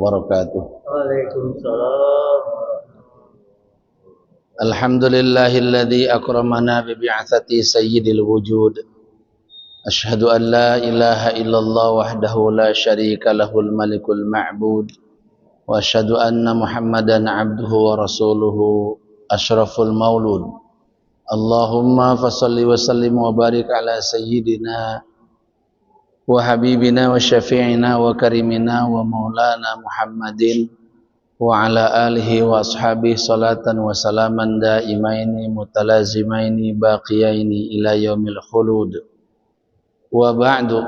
wabarakatuh. Waalaikumsalam. Alhamdulillahilladzi akramana bi bi'atsati sayyidil wujud. Asyhadu an la ilaha illallah wahdahu la syarika lahul malikul ma'bud. Wa asyhadu anna Muhammadan abduhu wa rasuluhu asyraful maulud. Allahumma fassalli wa sallim wa barik ala sayyidina wa habibina wa syafi'ina wa karimina wa maulana Muhammadin wa ala alihi wa ashabihi salatan wa salaman daimaini mutalazimaini baqiyaini ila yaumil khulud. Wa ba'du,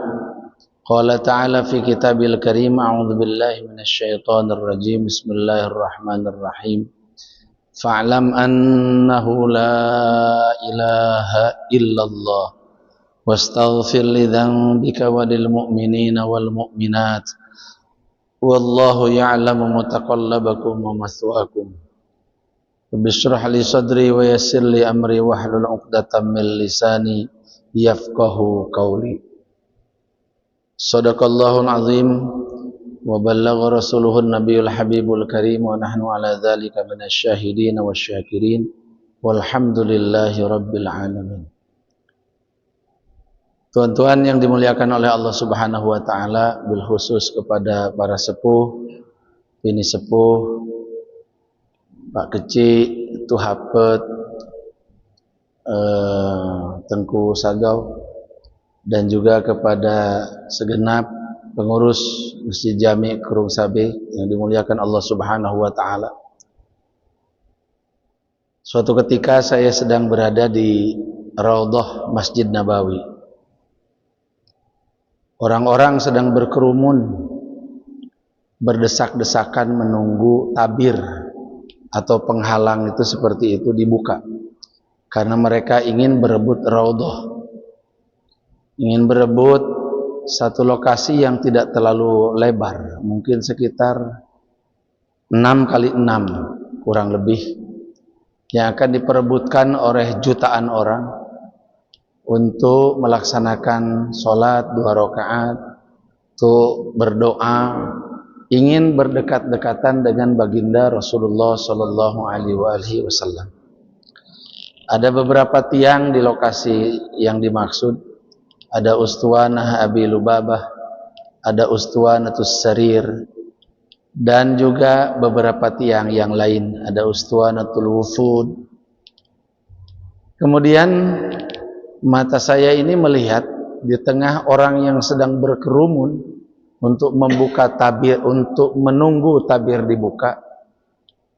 qala ta'ala fi kitabil karim, a'udzu billahi minasy syaithanir rajim, bismillahirrahmanirrahim. Fa'lam annahu la ilaha illallah wastaghfir li dzambika wa lil mu'minina wal mu'minat wallahu ya'lamu mutaqallabakum wa mathwaakum. Bishrah li sadri wa yassir li amri wahlul 'uqdatam min lisani yafqahu qawli. Shadaqallahul azim wa ballagha rasuluhun nabiyul habibul karim wa nahnu ala dzalika minasyahidin wasyakirin walhamdulillahi rabbil alamin. Tuan-tuan yang dimuliakan oleh Allah Subhanahu wa taala, bil khusus kepada para sepuh, bini sepuh, Pak Kecik, Tu Hapet, Tengku Sagau, dan juga kepada segenap pengurus Masjid Jami' Kurung Sabe yang dimuliakan Allah Subhanahu wa taala. Suatu ketika saya sedang berada di Raudhah Masjid Nabawi. Orang-orang sedang berkerumun, berdesak-desakan menunggu tabir atau penghalang itu seperti itu dibuka. Karena mereka ingin berebut Raudhah, ingin berebut satu lokasi yang tidak terlalu lebar, mungkin sekitar 6x6 kurang lebih, yang akan diperebutkan oleh jutaan orang untuk melaksanakan sholat 2 rakaat, untuk berdoa, ingin berdekat-dekatan dengan baginda Rasulullah Sallallahu Alaihi Wasallam. Ada beberapa tiang di lokasi yang dimaksud. Ada Ustuwanah Abi Lubabah, ada Ustuwanatus Sarir, dan juga beberapa tiang yang lain. Ada Ustuwanatul Wufud. Kemudian mata saya ini melihat di tengah orang yang sedang berkerumun untuk membuka tabir, untuk menunggu tabir dibuka,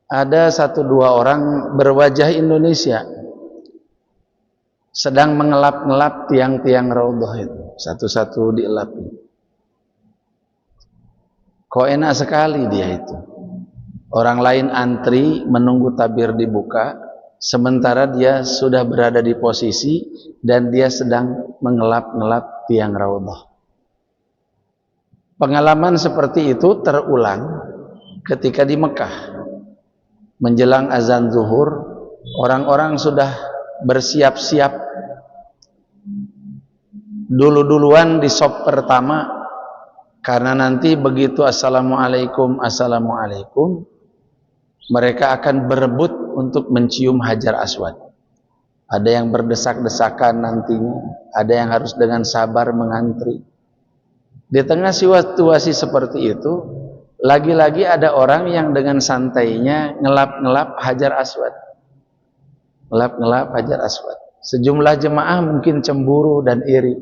ada 1-2 orang berwajah Indonesia sedang mengelap-ngelap tiang-tiang Raudhah itu, satu-satu dielap. Kok enak sekali dia itu. Orang lain antri menunggu tabir dibuka, sementara dia sudah berada di posisi dan dia sedang mengelap-ngelap tiang Raudhah. Pengalaman seperti itu terulang ketika di Mekah. Menjelang azan zuhur, orang-orang sudah bersiap-siap duluan di sop pertama, karena nanti begitu assalamualaikum mereka akan berebut untuk mencium Hajar Aswad. Ada yang berdesak-desakan nantinya, ada yang harus dengan sabar mengantri. Di tengah situasi seperti itu, lagi-lagi ada orang yang dengan santainya ngelap-ngelap Hajar Aswad. Ngelap-ngelap Hajar Aswad. Sejumlah jemaah mungkin cemburu dan iri,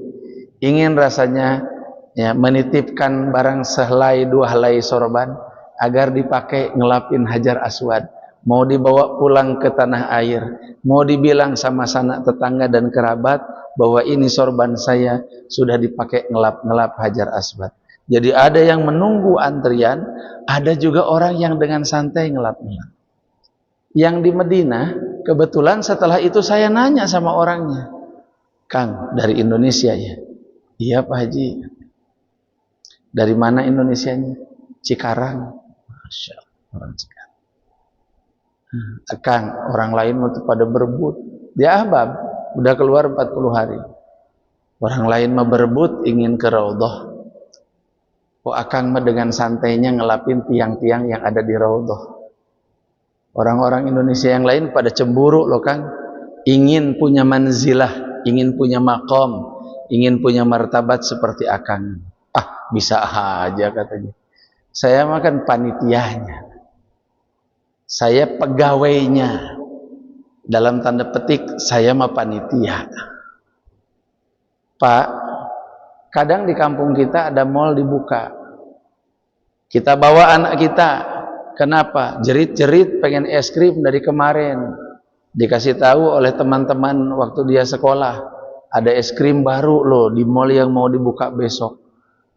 ingin rasanya ya menitipkan barang sehelai 2 helai sorban agar dipakai ngelapin Hajar Aswad, mau dibawa pulang ke tanah air, mau dibilang sama sanak tetangga dan kerabat bahwa ini sorban saya sudah dipakai ngelap-ngelap Hajar Aswad. Jadi ada yang menunggu antrian, ada juga orang yang dengan santai ngelap-ngelap. Yang di Madinah, kebetulan setelah itu saya nanya sama orangnya, "Kang, dari Indonesia ya?" "Iya Pak Haji." "Dari mana Indonesianya?" "Cikarang." Masya Allah, orang Cikarang. "Kang, orang lain waktu pada berebut." Dia ahbab, udah keluar 40 hari. Orang lain mah berebut ingin ke Raudhah. Oh, akang mah dengan santainya ngelapin tiang-tiang yang ada di raudhah. Orang-orang Indonesia yang lain pada cemburu loh Kang, ingin punya manzilah, ingin punya maqam, ingin punya martabat seperti akang. Ah, bisa aja katanya. Saya makan panitianya, saya pegawainya. Dalam tanda petik, saya mah panitia. Pak, kadang di kampung kita ada mall dibuka. Kita bawa anak kita. Kenapa? Jerit-jerit pengen es krim dari kemarin. Dikasih tahu oleh teman-teman waktu dia sekolah, ada es krim baru loh di mall yang mau dibuka besok.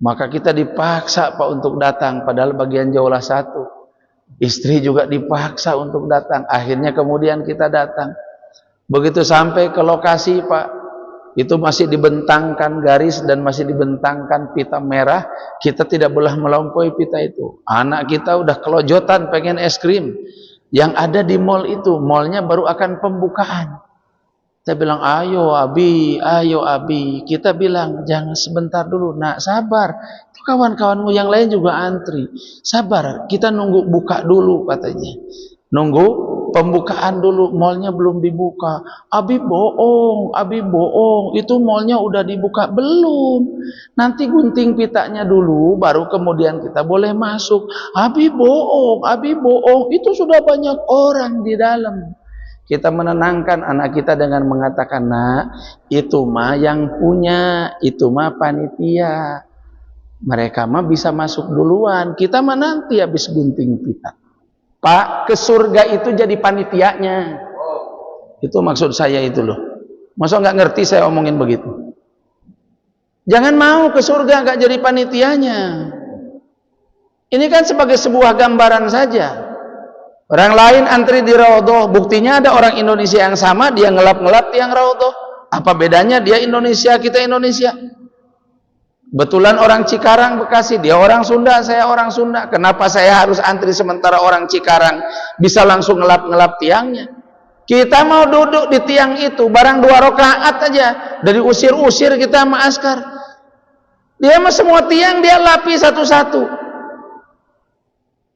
Maka kita dipaksa Pak untuk datang, padahal bagian jauhlah satu. Istri juga dipaksa untuk datang. Akhirnya kemudian kita datang. Begitu sampai ke lokasi Pak, itu masih dibentangkan garis dan masih dibentangkan pita merah. Kita tidak boleh melampaui pita itu. Anak kita udah kelojotan pengen es krim. Yang ada di mall itu, mallnya baru akan pembukaan. Saya bilang, ayo Abi. Kita bilang, jangan sebentar dulu, nak, sabar. Itu kawan-kawanmu yang lain juga antri. Sabar, kita nunggu buka dulu katanya. Nunggu pembukaan dulu, mallnya belum dibuka. Abi bohong, itu mallnya udah dibuka. Belum. Nanti gunting pitanya dulu, baru kemudian kita boleh masuk. Abi bohong, itu sudah banyak orang di dalam. Kita menenangkan anak kita dengan mengatakan, nak, itu mah yang punya, itu mah panitia. Mereka mah bisa masuk duluan, kita mah nanti habis gunting pita. Pak, ke surga itu jadi panitianya. Itu maksud saya itu loh. Masa nggak ngerti saya omongin begitu? Jangan mau ke surga nggak jadi panitianya. Ini kan sebagai sebuah gambaran saja. Orang lain antri di raudhah, buktinya ada orang Indonesia yang sama, dia ngelap-ngelap tiang raudhah. Apa bedanya dia Indonesia, kita Indonesia? Betulan orang Cikarang, Bekasi, dia orang Sunda, saya orang Sunda. Kenapa saya harus antri sementara orang Cikarang bisa langsung ngelap-ngelap tiangnya? Kita mau duduk di tiang itu, barang 2 rakaat aja, dari usir-usir kita sama askar. Dia mah semua tiang dia lapi satu-satu.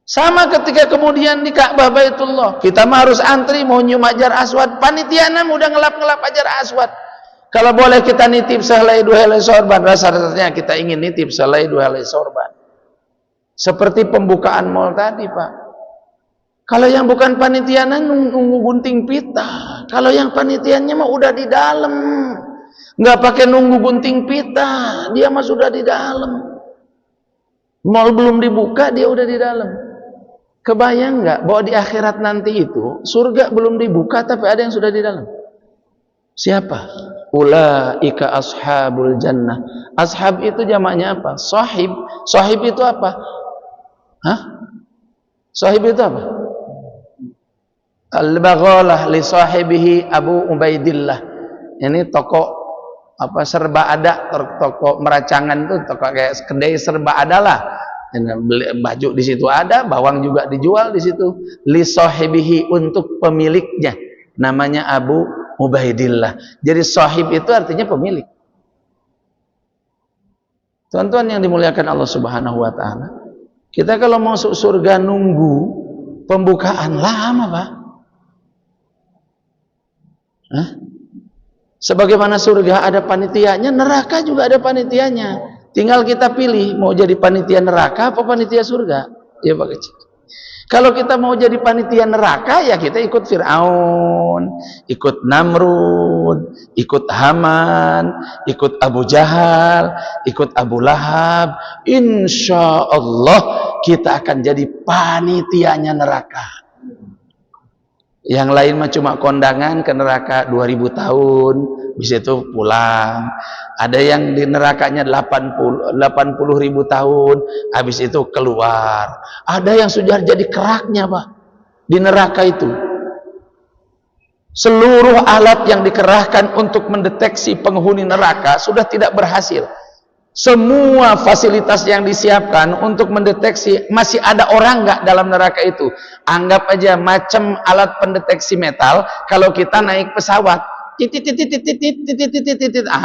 Sama ketika kemudian di Ka'bah Baitullah, kita mah harus antri mau nyium Hajar Aswad, panitia udah ngelap-ngelap Hajar Aswad. Kalau boleh kita nitip sehelai 2 helai sorban, rasa-rasanya kita ingin nitip sehelai 2 helai sorban. Seperti pembukaan mall tadi Pak. Kalau yang bukan panitia nunggu gunting pita. Kalau yang panitianya mah udah di dalam, nggak pakai nunggu gunting pita, dia mah sudah di dalam. Mall belum dibuka, dia udah di dalam. Kebayang nggak bahwa di akhirat nanti itu surga belum dibuka tapi ada yang sudah di dalam? Siapa? Ulaika ashabul jannah. Ashab itu jamaknya apa? Sahib. Sahib itu apa? Hah? Sahib itu apa? Al-Baghalah li sahibihi Abu Ubaidillah. Ini toko apa serba ada, toko meracangan tuh, toko kayak kedai serba ada lah. Baju di situ ada, bawang juga dijual di situ. Li sahibihi, untuk pemiliknya, namanya Abu Ubaidillah. Jadi sahib itu artinya pemilik. Tuan-tuan yang dimuliakan Allah Subhanahu wa taala, kita kalau masuk surga nunggu pembukaan lama, Pak. Hah? Sebagaimana surga ada panitianya, neraka juga ada panitianya. Tinggal kita pilih mau jadi panitia neraka apa panitia surga. Ya Pak Kecil. Kalau kita mau jadi panitia neraka, ya kita ikut Fir'aun, ikut Namrud, ikut Haman, ikut Abu Jahal, ikut Abu Lahab. Insya Allah kita akan jadi panitianya neraka. Yang lain mah cuma kondangan ke neraka 2000 tahun, bisa itu pulang. Ada yang di nerakanya 80.000 tahun, habis itu keluar. Ada yang sudah jadi keraknya, Pak, di neraka itu. Seluruh alat yang dikerahkan untuk mendeteksi penghuni neraka sudah tidak berhasil. Semua fasilitas yang disiapkan untuk mendeteksi masih ada orang nggak dalam neraka itu. Anggap aja macam alat pendeteksi metal kalau kita naik pesawat.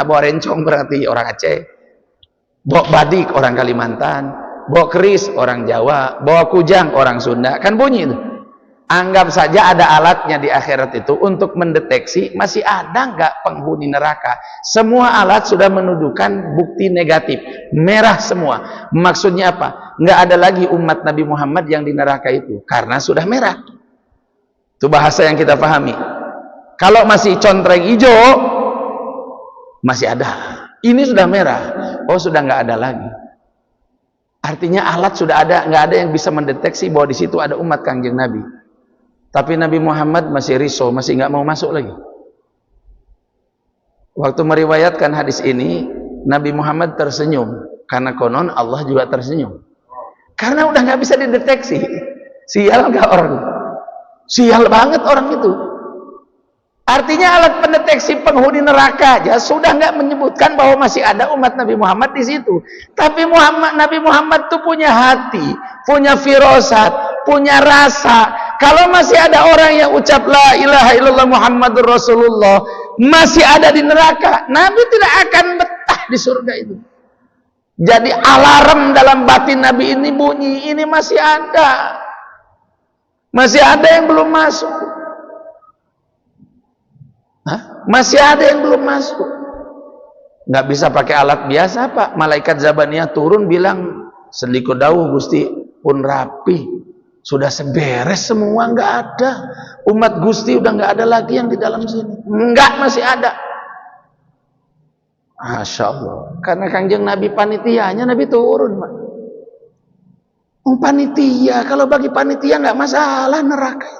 Bawa rencong berarti orang Aceh. Bawa badik orang Kalimantan. bawa keris orang Jawa, bawa kujang orang Sunda, kan bunyi itu. Anggap saja ada alatnya di akhirat itu untuk mendeteksi masih ada nggak penghuni neraka. Semua alat sudah menuduhkan bukti negatif, merah semua. Maksudnya apa? Nggak ada lagi umat Nabi Muhammad yang di neraka itu karena sudah merah. Itu bahasa yang kita pahami. Kalau masih contreng hijau, masih ada. Ini sudah merah, oh sudah nggak ada lagi. Artinya alat sudah ada, nggak ada yang bisa mendeteksi bahwa di situ ada umat Kangjeng Nabi. Tapi Nabi Muhammad masih risau, masih nggak mau masuk lagi. Waktu meriwayatkan hadis ini, Nabi Muhammad tersenyum karena konon Allah juga tersenyum. Karena udah nggak bisa dideteksi. Sial nggak orang? Sial banget orang itu. Artinya alat pendeteksi penghuni neraka aja sudah nggak menyebutkan bahwa masih ada umat Nabi Muhammad di situ. Tapi Nabi Muhammad tuh punya hati, punya firasat, punya rasa. Kalau masih ada orang yang ucap la ilaha illallah Muhammadur Rasulullah masih ada di neraka, Nabi tidak akan betah di surga itu. Jadi alarm dalam batin Nabi ini bunyi, ini masih ada. Masih ada yang belum masuk. Hah? Masih ada yang belum masuk. Nggak bisa pakai alat biasa, Pak. Malaikat Zabaniyah turun bilang, "Seliku dawuh Gusti pun rapi. Sudah seberes semua, nggak ada. Umat Gusti udah nggak ada lagi yang di dalam sini." Enggak, masih ada. Masya Allah. Karena Kangjeng Nabi panitianya, Nabi turun, Pak. Panitia, kalau bagi panitia nggak masalah neraka.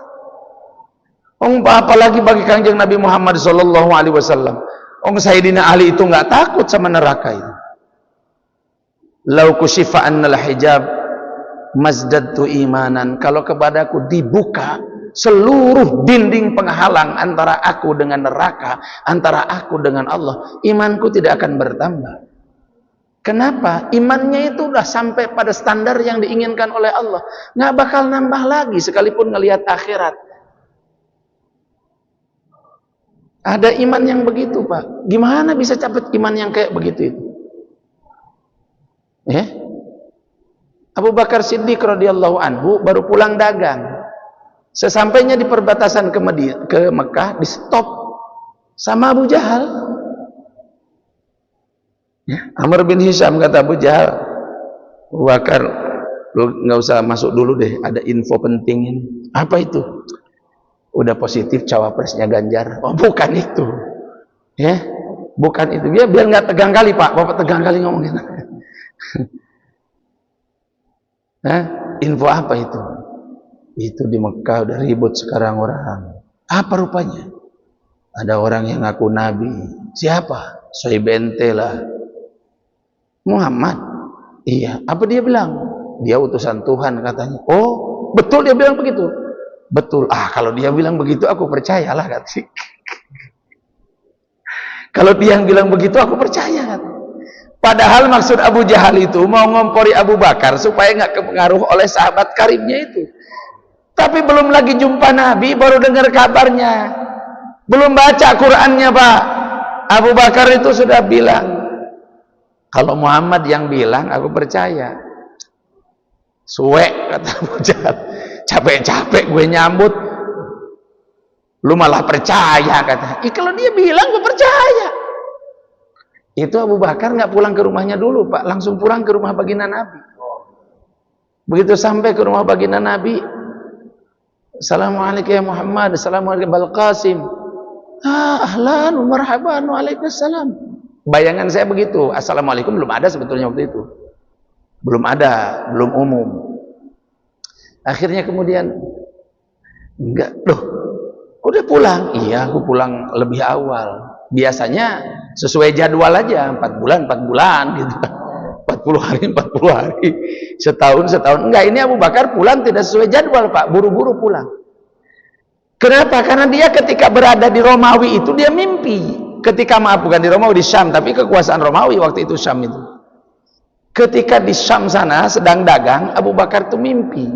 Apalagi bagi Kangjeng Nabi Muhammad Sallallahu Alaihi Wasallam. Sayyidina Ali itu nggak takut sama neraka itu. Lau kushifa annal hijab mazdadtu imanan. Kalau kepadaku dibuka seluruh dinding penghalang antara aku dengan neraka, antara aku dengan Allah, imanku tidak akan bertambah. Kenapa? Imannya itu udah sampai pada standar yang diinginkan oleh Allah, nggak bakal nambah lagi sekalipun ngelihat akhirat. Ada iman yang begitu, Pak. Gimana bisa capai iman yang kayak begitu itu? Abu Bakar Siddiq radhiyallahu anhu baru pulang dagang. Sesampainya di perbatasan ke Mekah, di stop sama Abu Jahal. Amr bin Hisham kata Abu Jahal, Abu Bakar, lu nggak usah masuk dulu deh, ada info penting ini. Apa itu? Udah positif cawapresnya Ganjar. Oh, bukan itu. Bukan itu. Biar nggak tegang kali, Pak. Bapak tegang kali ngomongin. Info apa itu? Itu di Mekah udah ribut sekarang orang. Apa rupanya? Ada orang yang ngaku nabi. Siapa? Sohib ente lah. Muhammad. Iya. Apa dia bilang? Dia utusan Tuhan katanya. Oh, betul dia bilang begitu. Betul. Kalau dia bilang begitu aku percayalah, kata. Kalau dia yang bilang begitu aku percaya, kata. Padahal maksud Abu Jahal itu mau ngompori Abu Bakar supaya nggak kepengaruh oleh sahabat karibnya itu. Tapi belum lagi jumpa Nabi, baru dengar kabarnya. Belum baca Qur'annya, Pak. Abu Bakar itu sudah bilang, kalau Muhammad yang bilang aku percaya. Suwek, kata Abu Jahal. Capek-capek gue nyambut, lu malah percaya, kata. Kalau dia bilang gue percaya. Itu Abu Bakar nggak pulang ke rumahnya dulu, Pak, langsung pulang ke rumah baginda Nabi. Begitu sampai ke rumah baginda Nabi, Assalamualaikum ya Muhammad, Assalamualaikum Bal Qasim. Ahlan, marhaban, waalaikumsalam. Bayangan saya begitu. Assalamualaikum belum ada sebetulnya waktu itu, belum ada, belum umum. Akhirnya kemudian, enggak, loh, udah pulang? Iya, aku pulang lebih awal. Biasanya sesuai jadwal aja, 4 bulan gitu. 40 hari, setahun. Enggak, ini Abu Bakar pulang tidak sesuai jadwal, Pak, buru-buru pulang. Kenapa? Karena dia ketika berada di Romawi itu dia mimpi. Bukan di Romawi, di Syam, tapi kekuasaan Romawi waktu itu Syam itu. Ketika di Syam sana sedang dagang, Abu Bakar itu mimpi.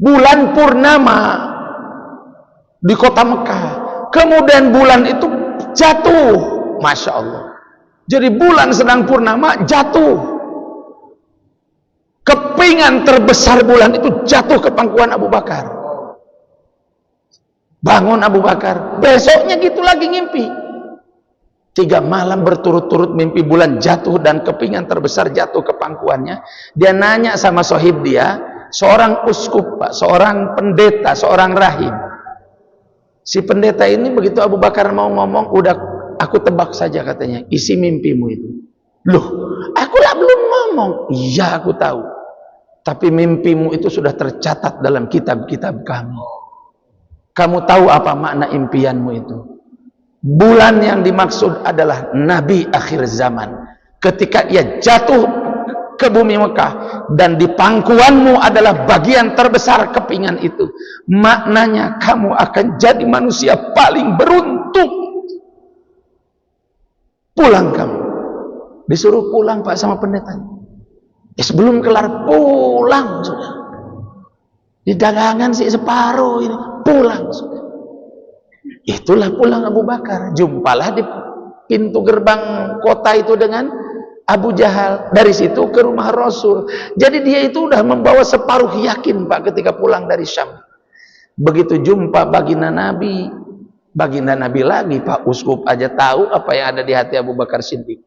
Bulan purnama di kota Mekah, kemudian bulan itu jatuh, Masya Allah. Jadi bulan sedang purnama jatuh. Kepingan terbesar bulan itu jatuh ke pangkuan Abu Bakar. Bangun Abu Bakar, besoknya gitu lagi ngimpi. 3 malam berturut-turut mimpi bulan jatuh dan kepingan terbesar jatuh ke pangkuannya. Dia nanya sama sohib dia, seorang uskup, Pak, seorang pendeta, seorang rahib. Si pendeta ini begitu Abu Bakar mau ngomong, udah aku tebak saja katanya, isi mimpimu itu. Loh, aku lah belum ngomong. Iya, aku tahu. Tapi mimpimu itu sudah tercatat dalam kitab-kitab kami. Kamu tahu apa makna impianmu itu? Bulan yang dimaksud adalah Nabi akhir zaman. Ketika ia jatuh ke bumi Mekah dan di pangkuanmu adalah bagian terbesar kepingan itu, maknanya kamu akan jadi manusia paling beruntung. Pulang kamu. Disuruh pulang Pak sama pendetanya. Sebelum kelar pulang sudah. Di dagangan sih separuh ini, pulang sudah. Itulah pulang Abu Bakar. Jumpalah di pintu gerbang kota itu dengan Abu Jahal. Dari situ ke rumah Rasul. Jadi dia itu udah membawa separuh yakin Pak ketika pulang dari Syam. Begitu jumpa baginda Nabi lagi, Pak Uskup aja tahu apa yang ada di hati Abu Bakar Siddiq.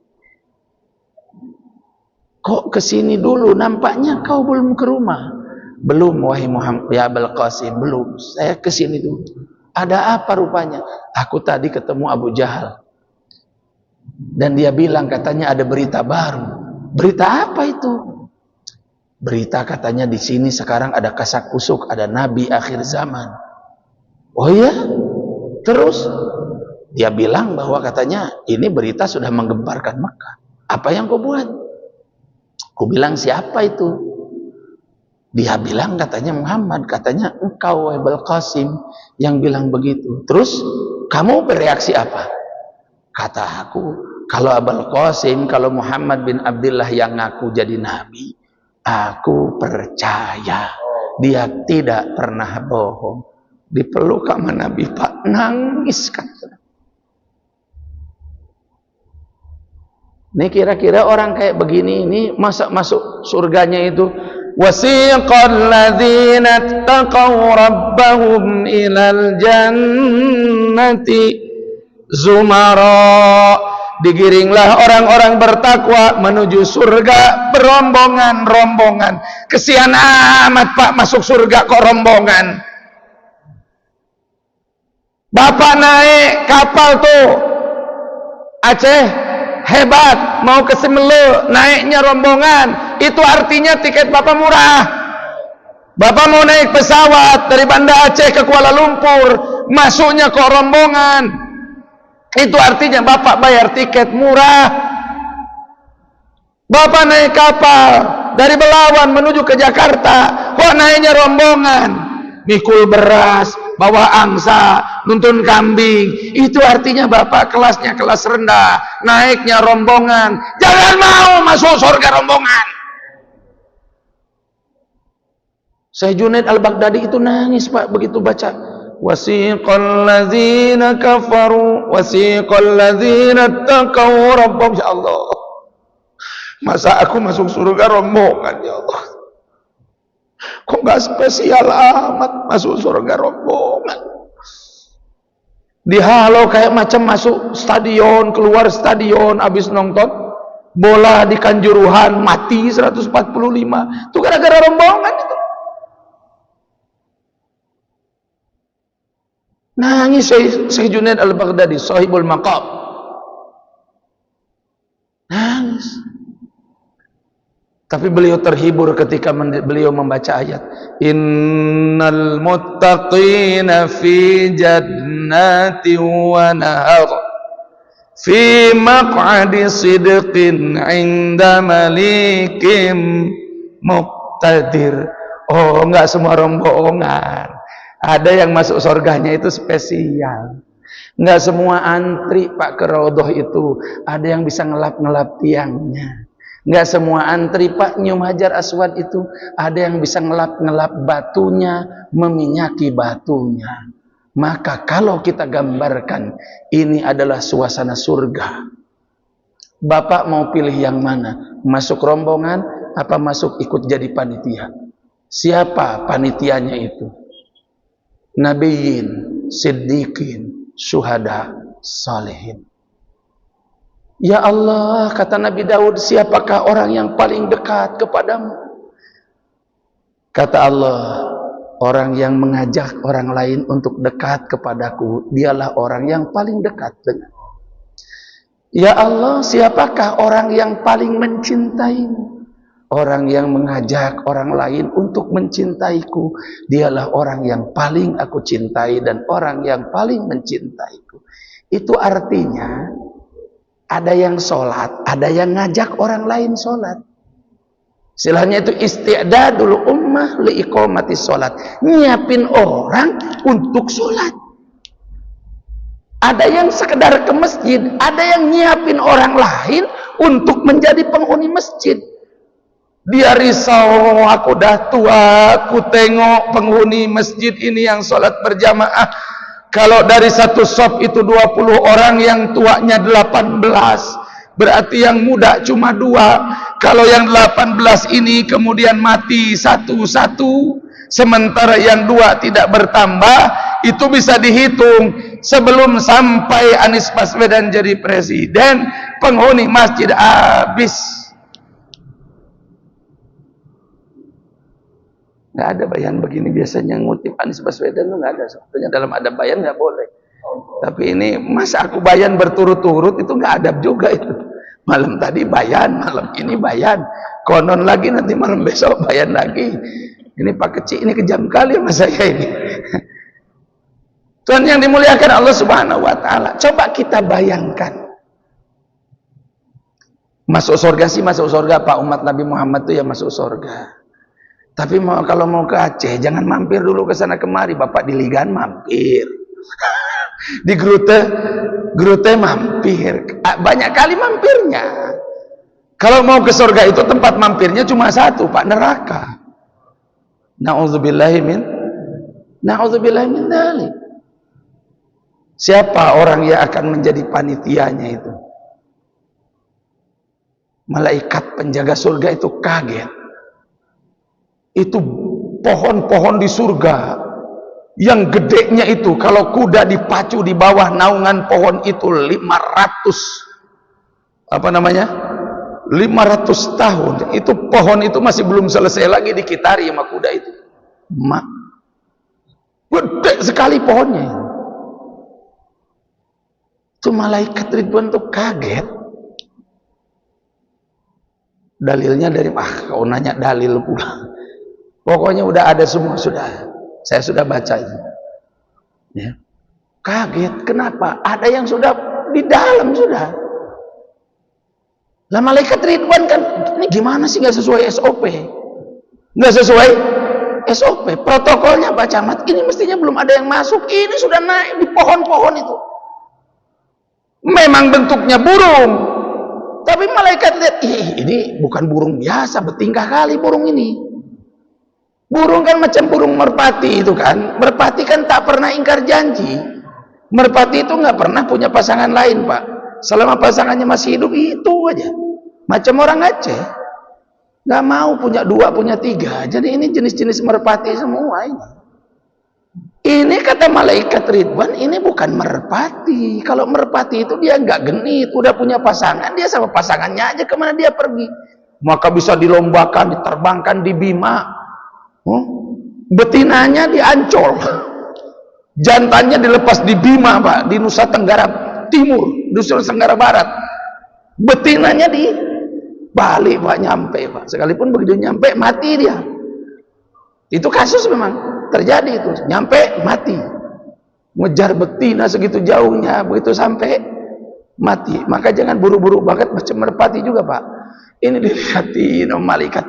Kok kesini dulu? Nampaknya kau belum ke rumah. Belum wahai Muhammad ya Abul Qasim, belum. Saya kesini dulu. Ada apa rupanya? Aku tadi ketemu Abu Jahal. Dan dia bilang katanya ada berita baru. Berita apa itu? Berita katanya di sini sekarang ada kasak kusuk, ada nabi akhir zaman. Oh iya? Terus dia bilang bahwa katanya ini berita sudah menggemparkan Mekah. Apa yang kau buat? Aku bilang siapa itu? Dia bilang katanya Muhammad, katanya engkau Abul Qasim yang bilang begitu. Terus kamu bereaksi apa? Kata aku, kalau Abul Qasim, kalau Muhammad bin Abdullah yang ngaku jadi nabi, aku percaya dia tidak pernah bohong. Dipeluk sama Nabi Pak, nangis kan. Ini kira-kira orang kayak begini ini masa masuk surganya itu wasiqal ladzina taqaw rabbahum ilal jannati zumara. Digiringlah orang-orang bertakwa menuju surga berombongan-rombongan. Kesian amat Pak masuk surga kok rombongan. Bapak naik kapal tuh Aceh, hebat, mau ke Semelu, naiknya rombongan. Itu artinya tiket Bapak murah. Bapak mau naik pesawat dari Banda Aceh ke Kuala Lumpur, masuknya kok rombongan. Itu artinya Bapak bayar tiket murah. Bapak naik kapal dari Belawan menuju ke Jakarta, kok naiknya rombongan. Mikul beras, bawa angsa, nuntun kambing. Itu artinya Bapak kelasnya kelas rendah, naiknya rombongan. Jangan mau masuk surga rombongan. Syekh Junaid Al-Baghdadi itu nangis Pak begitu baca wasiqal ladzina kafaru wasiqal ladzina taqaw rabbahum. Ya Allah, masa aku masuk surga rombongan ya Allah? Kok gak spesial amat masuk surga rombongan? Dihalau kayak macam masuk stadion, keluar stadion habis nonton bola di Kanjuruhan mati 145. Itu gara-gara rombongan itu. Nangis Syekh Junaid Al-Baghdadi, Sahibul Maqam. Nangis. Tapi beliau terhibur ketika beliau membaca ayat innal muttaqina fi jannati wa nahar fi maq'adi sidqin 'inda malikim muqtadir. Oh, enggak semua rombongan. Ada yang masuk surganya itu spesial. Enggak semua antri Pak ke Raudhah itu. Ada yang bisa ngelap-ngelap tiangnya. Enggak semua antri Pak nyium Hajar Aswad itu. Ada yang bisa ngelap-ngelap batunya, meminyaki batunya. Maka kalau kita gambarkan ini adalah suasana surga, Bapak mau pilih yang mana? Masuk rombongan apa masuk ikut jadi panitia? Siapa panitianya itu? Nabiyyin, siddiqin, syuhada, salihin. Ya Allah, kata Nabi Daud, siapakah orang yang paling dekat kepadamu? Kata Allah, orang yang mengajak orang lain untuk dekat kepadaku, dialah orang yang paling dekat dengan. Ya Allah, siapakah orang yang paling mencintaimu? Orang yang mengajak orang lain untuk mencintaiku, dialah orang yang paling aku cintai dan orang yang paling mencintaiku. Itu artinya ada yang sholat, ada yang ngajak orang lain sholat. Istilahnya itu isti'dadul ummah liiqamati sholat, nyiapin orang untuk sholat. Ada yang sekedar ke masjid, ada yang nyiapin orang lain untuk menjadi penghuni masjid. Dia risau, aku dah tua, aku tengok penghuni masjid ini yang sholat berjamaah. Kalau dari satu sop itu 20 orang, yang tuanya 18, berarti yang muda cuma 2. Kalau yang 18 ini kemudian mati satu-satu, sementara yang 2 tidak bertambah, itu bisa dihitung. Sebelum sampai Anies Baswedan jadi presiden, penghuni masjid habis. Nggak ada bayan begini, biasanya ngutip Anies Baswedan itu nggak ada. Sebetulnya dalam adab bayan nggak boleh. Tapi ini masa aku bayan berturut-turut, itu nggak adab juga itu. Malam tadi bayan, malam ini bayan, konon lagi nanti malam besok bayan lagi. Ini Pak Kecik ini kejam kali sama saya ini. Tuhan yang dimuliakan Allah Subhanahu Wa Taala, coba kita bayangkan. Masuk surga sih masuk surga, Pak, umat Nabi Muhammad itu ya masuk surga. Tapi kalau mau ke Aceh, jangan mampir dulu ke sana kemari. Bapak di Ligan mampir, di Grute mampir, banyak kali mampirnya. Kalau mau ke surga itu tempat mampirnya cuma satu, Pak, neraka. Na'udzubillahi min dzalik. Siapa orang yang akan menjadi panitianya itu? Malaikat penjaga surga itu kaget. Itu pohon-pohon di surga yang gedenya itu, kalau kuda dipacu di bawah naungan pohon itu 500 tahun, itu pohon itu masih belum selesai lagi dikitari sama kuda itu. Gede sekali pohonnya. Itu malaikat Ridwan tuh kaget. Dalilnya dari kau nanya dalil pula. Pokoknya udah ada semua, saya sudah baca itu. Ya. Kaget, kenapa? Ada yang sudah di dalam sudah. Lah malaikat Ridwan kan, ini gimana sih nggak sesuai SOP? Nggak sesuai SOP. Protokolnya Pak Camat, ini mestinya belum ada yang masuk. Ini sudah naik di pohon-pohon itu. Memang bentuknya burung, tapi malaikat lihat, ini bukan burung biasa, bertingkah kali burung ini. Burung kan macam burung merpati itu kan. Merpati kan tak pernah ingkar janji. Merpati itu nggak pernah punya pasangan lain, Pak. Selama pasangannya masih hidup itu aja. Macam orang Aceh, nggak mau punya 2, punya 3. Jadi ini jenis-jenis merpati semua ini. Ini kata malaikat Ridwan, ini bukan merpati. Kalau merpati itu dia nggak genit, udah punya pasangan, dia sama pasangannya aja kemana dia pergi. Maka bisa dilombakan, diterbangkan di Bima. Betinanya di Ancol, jantannya dilepas di Bima, Pak, di Nusa Tenggara Timur, Nusa Tenggara Barat. Betinanya di Bali, Pak, nyampe, Pak. Sekalipun begitu nyampe mati dia. Itu kasus memang terjadi itu, nyampe mati. Ngejar betina segitu jauhnya, begitu sampai mati. Maka jangan buru-buru banget macam merpati juga, Pak. Ini dilihatin malaikat.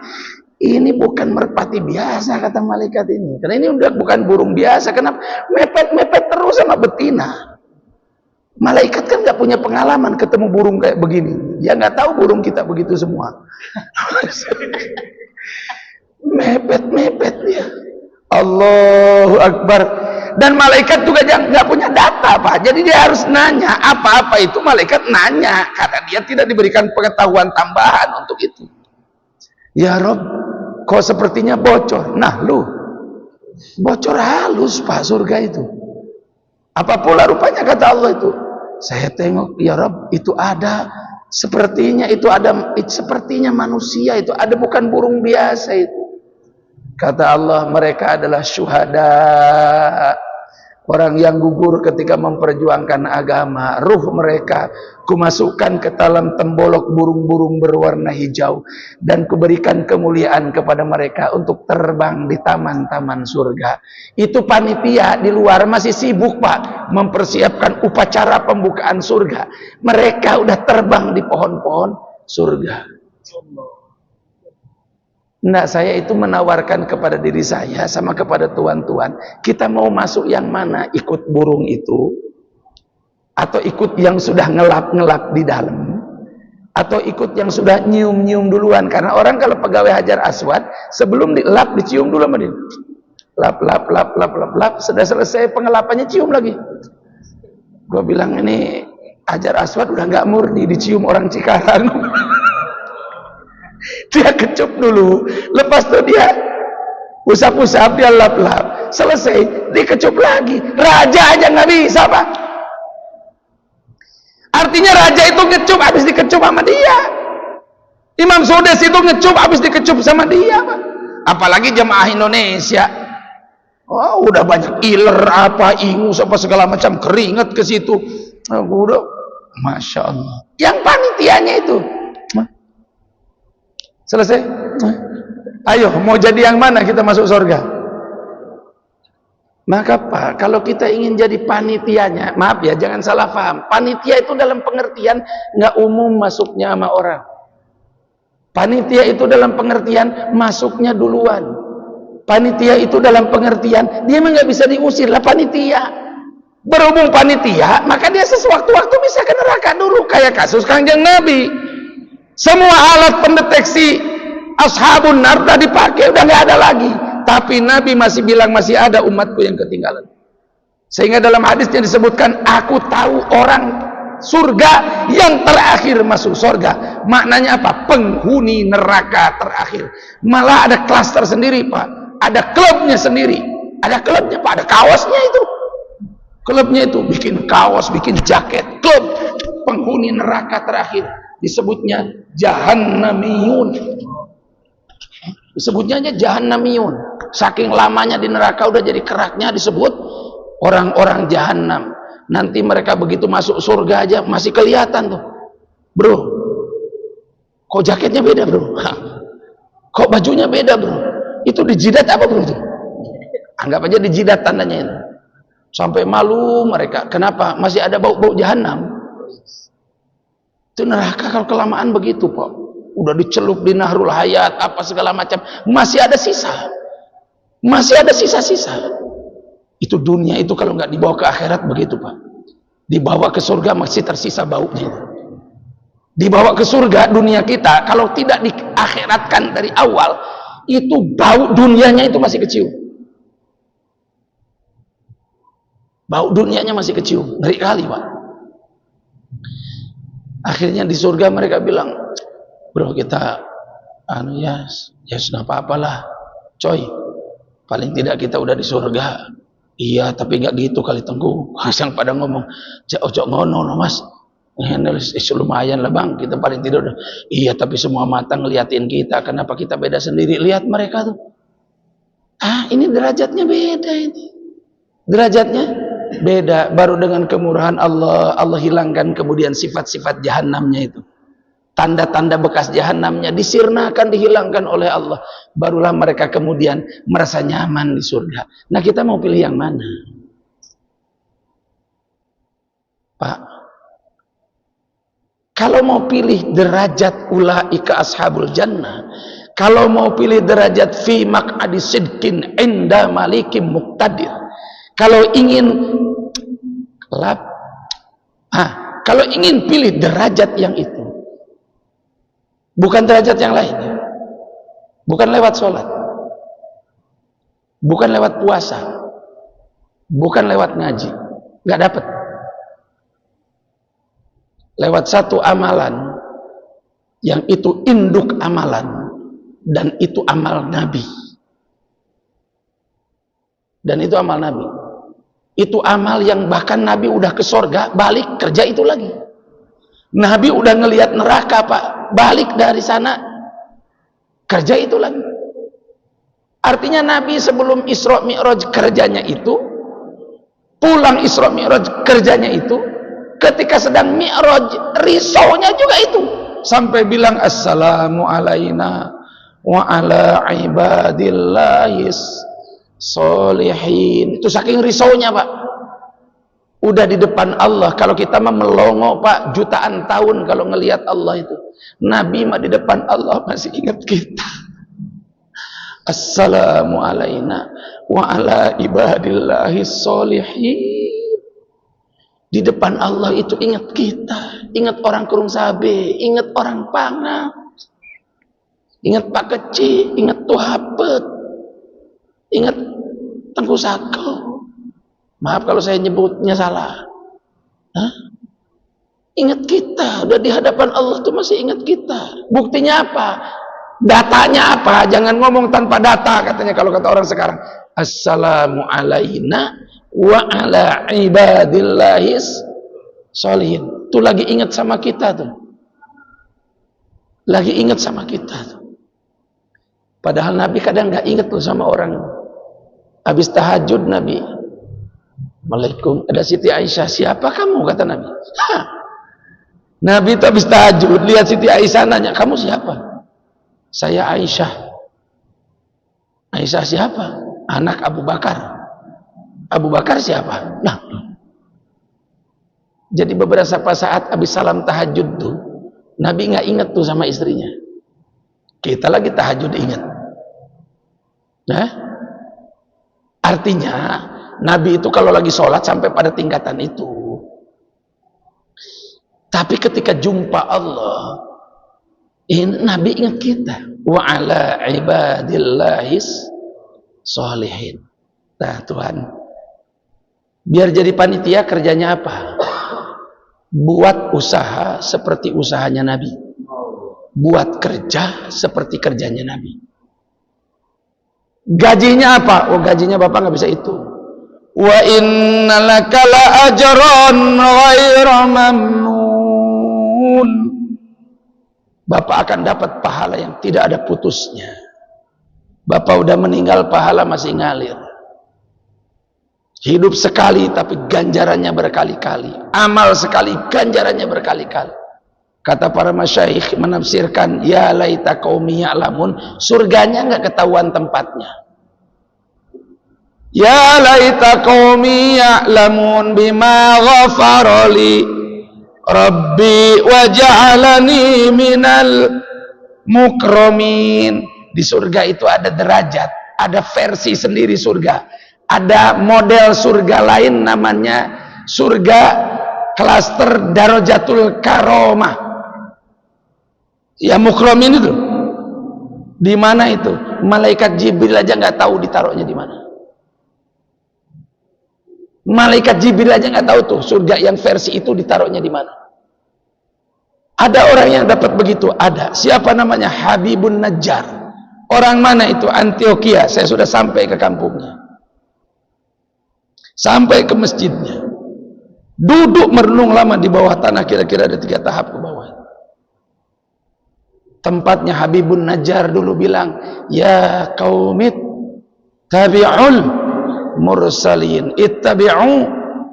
Ini bukan merpati biasa, kata malaikat ini. Karena ini udah bukan burung biasa. Kenapa? Mepet terus sama betina. Malaikat kan nggak punya pengalaman ketemu burung kayak begini. Dia nggak tahu burung kita begitu semua. Mepet dia. Allahu Akbar. Dan malaikat juga nggak punya data, Pak. Jadi dia harus nanya. Apa-apa itu malaikat nanya. Karena dia tidak diberikan pengetahuan tambahan untuk itu. Ya Rob, kok sepertinya bocor. Nah lu, bocor halus Pak surga itu. Apa pula rupanya kata Allah itu? Saya tengok, ya Rob, itu ada, sepertinya itu ada, sepertinya manusia itu ada, bukan burung biasa itu. Kata Allah, mereka adalah syuhada, orang yang gugur ketika memperjuangkan agama. Ruh mereka kumasukkan ke dalam tembolok burung-burung berwarna hijau, dan kuberikan kemuliaan kepada mereka untuk terbang di taman-taman surga. Itu panitia di luar masih sibuk Pak mempersiapkan upacara pembukaan surga. Mereka udah terbang di pohon-pohon surga. Nah, saya itu menawarkan kepada diri saya sama kepada tuan-tuan, kita mau masuk yang mana? Ikut burung itu, atau ikut yang sudah ngelap-ngelap di dalam, atau ikut yang sudah nyium-nyium duluan? Karena orang kalau pegawai Hajar Aswad sebelum dilap dicium dulu sama dia. Lap, lap, lap, lap, lap, lap, sudah selesai pengelapannya cium lagi. Gue bilang ini Hajar Aswad udah nggak murni, dicium orang Cikarang. Dia kecup dulu, lepas itu dia usap-usap, dia lap-lap, selesai dikecup lagi. Raja aja nggak bisa Pak. Artinya raja itu ngecup habis dikecup sama dia. Imam Sudes itu ngecup habis dikecup sama dia Pak. Apalagi jemaah Indonesia, oh udah banyak iler apa, ingus apa segala macam, keringat ke situ. Udah, masya Allah. Yang panitianya itu selesai. Ayo, mau jadi yang mana kita masuk surga? Maka Pak, kalau kita ingin jadi panitianya, maaf ya, jangan salah paham. Panitia itu dalam pengertian nggak umum masuknya sama orang. Panitia itu dalam pengertian masuknya duluan. Panitia itu dalam pengertian dia memang nggak bisa diusir lah panitia. Berhubung panitia, maka dia sewaktu-waktu bisa ke neraka dulu, kayak kasus Kanjeng Nabi. Semua alat pendeteksi ashabun nar udah dipakai, udah nggak ada lagi. Tapi Nabi masih bilang masih ada umatku yang ketinggalan. Sehingga dalam hadisnya disebutkan, aku tahu orang surga yang terakhir masuk surga. Maknanya apa? Penghuni neraka terakhir. Malah ada klaster sendiri Pak. Ada klubnya sendiri. Ada klubnya Pak, ada kaosnya itu. Klubnya itu bikin kaos, bikin jaket. Klub penghuni neraka terakhir. Disebutnya Jahannamiyun. Disebutnya aja Jahannamiyun. Saking lamanya di neraka udah jadi keraknya disebut orang-orang Jahannam. Nanti mereka begitu masuk surga aja masih kelihatan tuh. Bro, kok jaketnya beda bro? Kok bajunya beda bro? Itu di jidat apa bro itu? Anggap aja di jidat tandanya itu. Sampai malu mereka. Kenapa? Masih ada bau-bau Jahannam. Itu neraka kalau kelamaan begitu Pak. Udah dicelup di Nahrul Hayat apa segala macam, masih ada sisa. Masih ada sisa-sisa. Itu dunia itu kalau nggak dibawa ke akhirat begitu Pak. Dibawa ke surga masih tersisa baunya. Dibawa ke surga dunia kita kalau tidak diakhiratkan dari awal, itu bau dunianya itu masih kecium. Bau dunianya masih kecium. Ngeri kali Pak. Akhirnya di surga mereka bilang, bro kita ya sudah apa-apalah coy, paling tidak kita udah di surga. Iya tapi nggak gitu kali Tengku. Yang pada ngomong cok ngono no mas, lumayan lah bang, kita paling tidak udah. Iya tapi semua mata ngeliatin kita, kenapa kita beda sendiri? Lihat mereka tuh, ini derajatnya beda, ini derajatnya beda. Baru dengan kemurahan Allah, Allah hilangkan kemudian sifat-sifat jahanamnya itu, tanda-tanda bekas jahanamnya disirnakan, dihilangkan oleh Allah. Barulah mereka kemudian merasa nyaman di surga. Nah kita mau pilih yang mana Pak? Kalau mau pilih derajat ulaika ashabul jannah, kalau mau pilih derajat fi maq'adi sidqin inda malikim muqtadir, kalau ingin kalau ingin pilih derajat yang itu, bukan derajat yang lain, bukan lewat sholat, bukan lewat puasa, bukan lewat ngaji, nggak dapat. Lewat satu amalan yang itu induk amalan, Dan itu amal Nabi. Dan itu amal Nabi. Itu amal yang bahkan Nabi udah ke sorga, balik kerja itu lagi. Nabi udah ngelihat neraka Pak, balik dari sana kerja itu lagi. Artinya Nabi sebelum Isra Mi'raj kerjanya itu, pulang Isra Mi'raj kerjanya itu, ketika sedang Mi'raj risaunya juga itu, sampai bilang assalamu alaina wa ala ibadillahis solihin. Itu saking risaunya Pak. Udah di depan Allah. Kalau kita mah melongo Pak, jutaan tahun kalau ngelihat Allah itu. Nabi mah di depan Allah masih ingat kita. Assalamu alaina wa ala ibadillahis solihin. Di depan Allah itu ingat kita, ingat orang Kurung Sabe, ingat orang Pangak, ingat Pak Kecil, ingat Tuhapet, ingat Tengku Sako. Maaf kalau saya nyebutnya salah. Hah? Ingat kita, udah di hadapan Allah tuh masih ingat kita. Buktinya apa? Datanya apa? Jangan ngomong tanpa data katanya kalau kata orang sekarang. Assalamu alaina wa ala ibadillahis solihin. Tuh lagi ingat sama kita tuh. Lagi ingat sama kita tuh. Padahal Nabi kadang nggak ingat tuh sama orang. Habis tahajud Nabi. Assalamualaikum, ada Siti Aisyah. Siapa kamu? Kata Nabi. Hah. Nabi itu habis tahajud, lihat Siti Aisyah nanya, kamu siapa? Saya Aisyah. Aisyah siapa? Anak Abu Bakar. Abu Bakar siapa? Nah, jadi beberapa saat habis salam tahajud tuh, Nabi nggak ingat tuh sama istrinya. Kita lagi tahajud ingat. Nah, artinya Nabi itu kalau lagi sholat sampai pada tingkatan itu. Tapi ketika jumpa Allah, Nabi ingat kita. Wa ala ibadillahis solihin. Nah Tuhan, biar jadi panitia kerjanya apa? Buat usaha seperti usahanya Nabi. Buat kerja seperti kerjanya Nabi. Gajinya apa? Oh gajinya Bapak nggak bisa itu. Wa innalaka la ajran ghaira mamnun. Bapak akan dapat pahala yang tidak ada putusnya. Bapak udah meninggal, pahala masih ngalir. Hidup sekali tapi ganjarannya berkali-kali. Amal sekali, ganjarannya berkali-kali. Kata para masyayikh menafsirkan, ya laita qaumi ya'lamun, surganya nggak ketahuan tempatnya. Ya laita qaumi ya'lamun bima ghafara li Rabbi wa ja'alani minal mukramin. Di surga itu ada derajat, ada versi sendiri surga. Ada model surga lain namanya surga klaster Darajatul Karomah. Ya mukramin itu. Di mana itu? Malaikat Jibril aja nggak tahu ditaruhnya di mana. Malaikat Jibril aja nggak tahu tuh surga yang versi itu ditaruhnya di mana. Ada orang yang dapat begitu, ada. Siapa namanya? Habibun Najjar. Orang mana itu? Antioquia. Saya sudah sampai ke kampungnya. Sampai ke masjidnya. Duduk merenung lama di bawah tanah, kira-kira ada 3 tahap ke bawah. Tempatnya Habibun Najjar dulu bilang, ya qaumit tabi'ul mursalin ittabi'u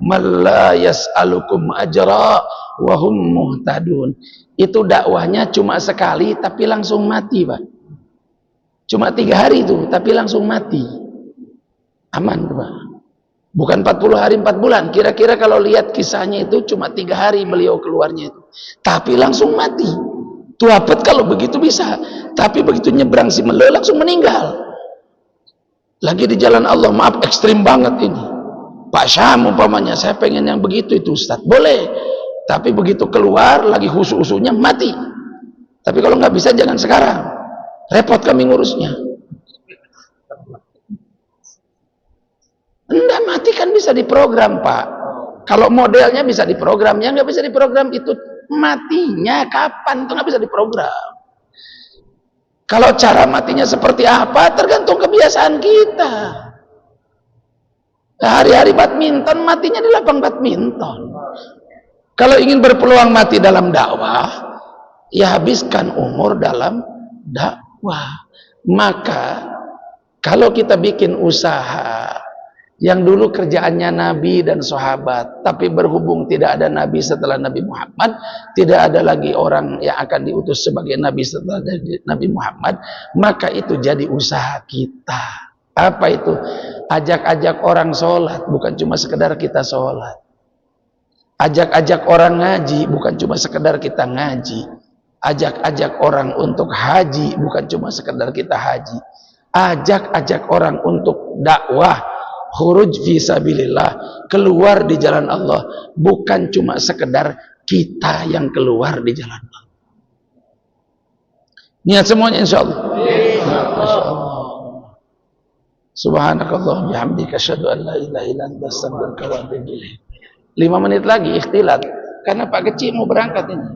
man la yas'alukum ajra wa hum muhtadun. Itu dakwahnya cuma sekali tapi langsung mati Pak. Cuma 3 hari itu tapi langsung mati. Aman Pak. Bukan 40 hari 4 bulan. Kira-kira kalau lihat kisahnya itu cuma 3 hari beliau keluarnya itu. Tapi langsung mati. Tuapet kalau begitu bisa. Tapi begitu nyebrang si Mele langsung meninggal. Lagi di jalan Allah, maaf ekstrim banget ini. Pak Syam umpamanya, saya pengen yang begitu itu Ustaz. Boleh. Tapi begitu keluar, lagi husu-husunya mati. Tapi kalau nggak bisa jangan sekarang. Repot kami ngurusnya. Enggak, mati kan bisa diprogram Pak. Kalau modelnya bisa diprogram, yang nggak bisa diprogram itu matinya kapan? Itu nggak bisa diprogram. Kalau cara matinya seperti apa tergantung kebiasaan kita. Hari-hari badminton, matinya di lapang badminton. Kalau ingin berpeluang mati dalam dakwah, ya habiskan umur dalam dakwah. Maka kalau kita bikin usaha yang dulu kerjaannya Nabi dan sahabat, tapi berhubung tidak ada Nabi setelah Nabi Muhammad, tidak ada lagi orang yang akan diutus sebagai Nabi setelah Nabi Muhammad, maka itu jadi usaha kita. Apa itu? Ajak-ajak orang sholat, bukan cuma sekedar kita sholat. Ajak-ajak orang ngaji, bukan cuma sekedar kita ngaji. Ajak-ajak orang untuk haji, bukan cuma sekedar kita haji. Ajak-ajak orang untuk dakwah, khuruj fi sabilillah, keluar di jalan Allah, bukan cuma sekedar kita yang keluar di jalan Allah. Niat semuanya insyaallah. Masyaallah. Subhanakallah bihamdika asyhadu an la ilaha illa anta astaghfiruka wa atubu ilaik. 5 menit lagi ikhtilat karena Pak Kecil mau berangkat ini.